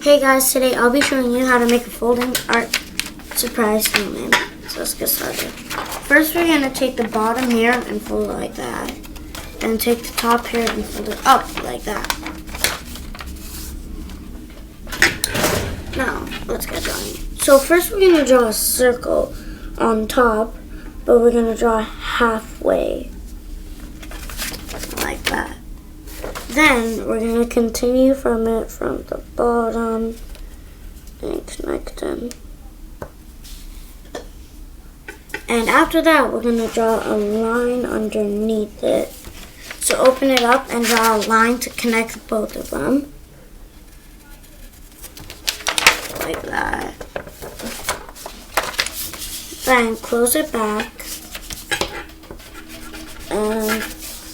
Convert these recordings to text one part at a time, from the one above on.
Hey guys, today I'll be showing you how to make a folding art surprise snowman. So let's get started. First we're going to take the bottom here and fold it like that. Then take the top here and fold it up like that. Now, let's get drawing. So first we're going to draw a circle on top, but we're going to draw halfway. Like that. Then we're going to continue from the bottom and connect them. And after that, we're going to draw a line underneath it. So open it up and draw a line to connect both of them. Like that. Then close it back. And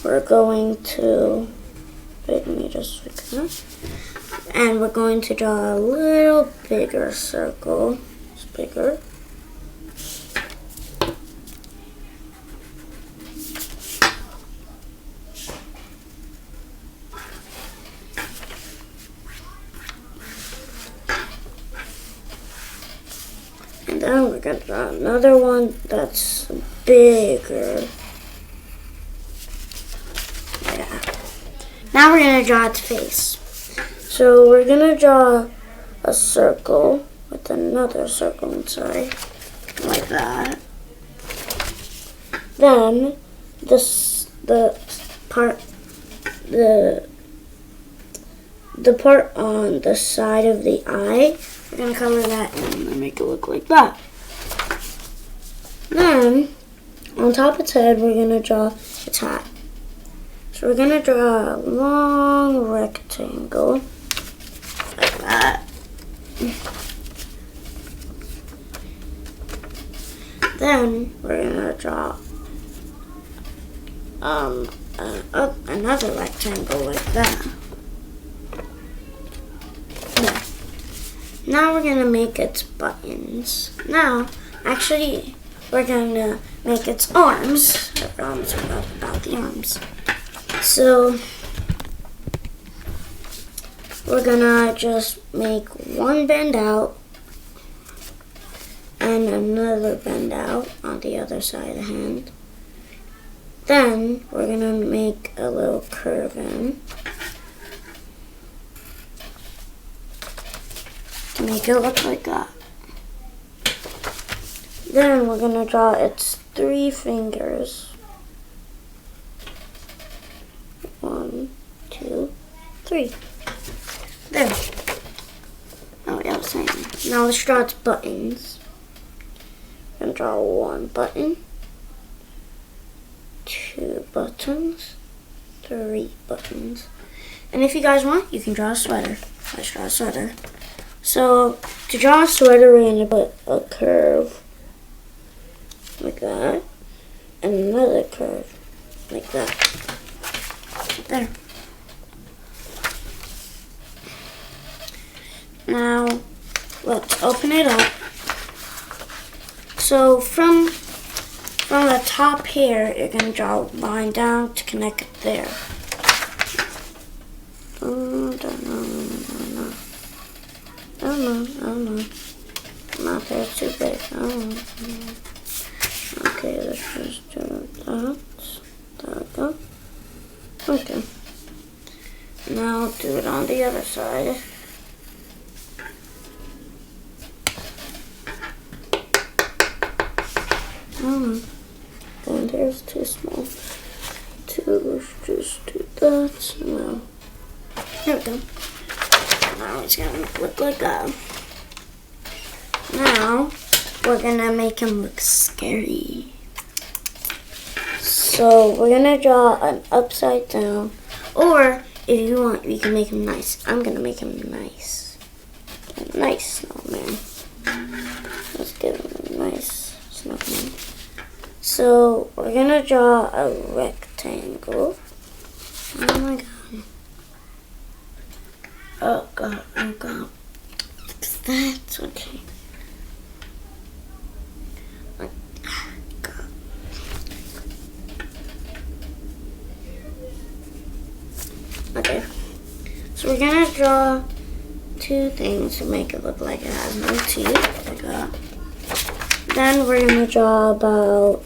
we're going to... Let me just fix that. And we're going to draw a little bigger circle. It's bigger. And then we're going to draw another one that's bigger. Now we're going to draw its face. So we're going to draw a circle with another circle inside, like that. Then the part on the side of the eye, we're going to color that in and make it look like that. Then on top of its head, we're going to draw its hat. So we're going to draw a long rectangle, like that. Then we're going to draw another rectangle like that. Now we're going to make its buttons. Now, actually, we're going to make its arms. About the arms. So, we're gonna just make one bend out and another bend out on the other side of the hand. Then, we're gonna make a little curve in to make it look like that. Then, we're gonna draw its 3 fingers. 1, 2, 3. There. Oh, yeah, I was saying. Now let's draw its buttons. I'm going to draw 1 button, 2 buttons, 3 buttons. And if you guys want, you can draw a sweater. Let's draw a sweater. So, to draw a sweater, we're going to put a curve like that, and another curve like that. There. Now, let's open it up. So from the top here, you're going to draw a line down to connect it there. Oh no. Not there, it's too big. Okay, let's just do that. There we go. Okay. Now do it on the other side. And there's too small. Let's just do that. No. There we go. Now it's gonna look like that. Now we're gonna make him look scary. So we're going to draw an upside down, or if you want, you can make him nice. I'm going to make him nice. A nice snowman. Let's give him a nice snowman. So we're going to draw a rectangle. Oh my god. Oh god. Fix that. Okay. Okay, so we're gonna draw two things to make it look like it has no teeth, like that. Then we're gonna draw about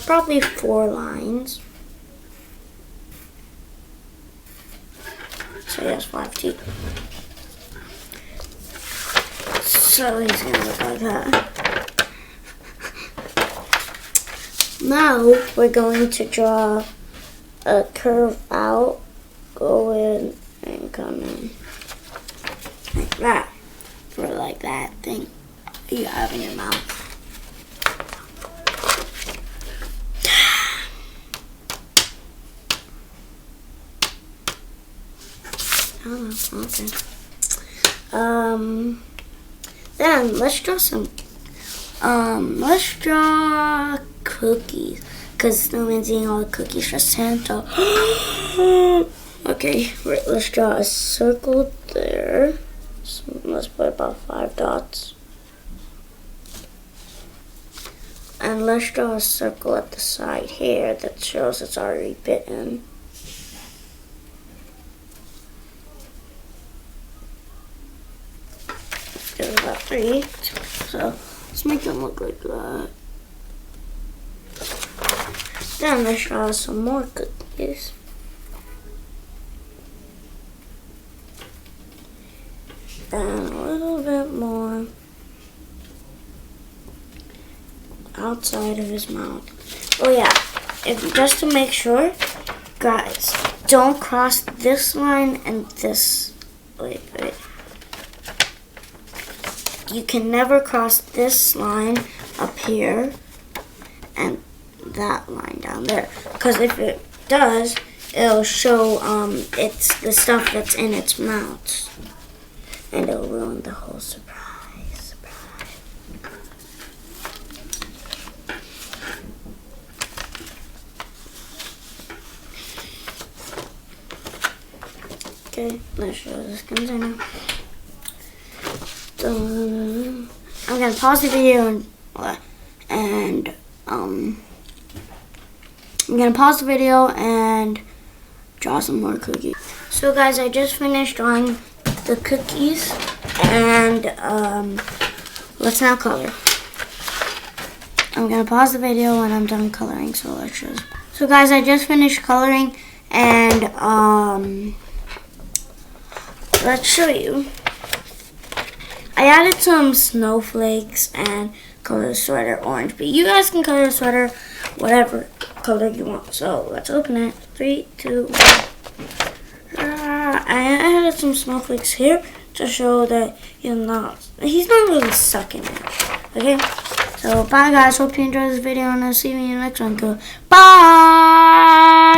probably 4 lines. So he has 5 teeth. So he's gonna look like that. Now we're going to draw a curve out, go in and come in like that, for like that thing you have in your mouth. Oh, okay. Then let's draw let's draw cookies, because Snowman's eating all the cookies for Santa. Okay, let's draw a circle there. So let's put about 5 dots. And let's draw a circle at the side here that shows it's already bitten. Let's do about 3. So let's make them look like that. Then let's draw some more cookies. And a little bit more outside of his mouth. Oh yeah, just to make sure, guys, don't cross this line and this. Wait. You can never cross this line up here and that line down there, because if it does, it'll show it's the stuff that's in its mouth, and it'll ruin the whole surprise. Okay, let's show this container. I'm gonna pause the video and I'm gonna pause the video and draw some more cookies. So guys, I just finished drawing the cookies, and let's now color. I'm gonna pause the video when I'm done coloring. So let's just. So guys, I just finished coloring, and let's show you. I added some snowflakes and color the sweater orange, but you guys can color the sweater whatever color you want. So let's open it. 3, 2, 1. I added some snowflakes here to show that he's not really sucking it. Okay, so bye guys. Hope you enjoyed this video, and I'll see you in the next one. Bye.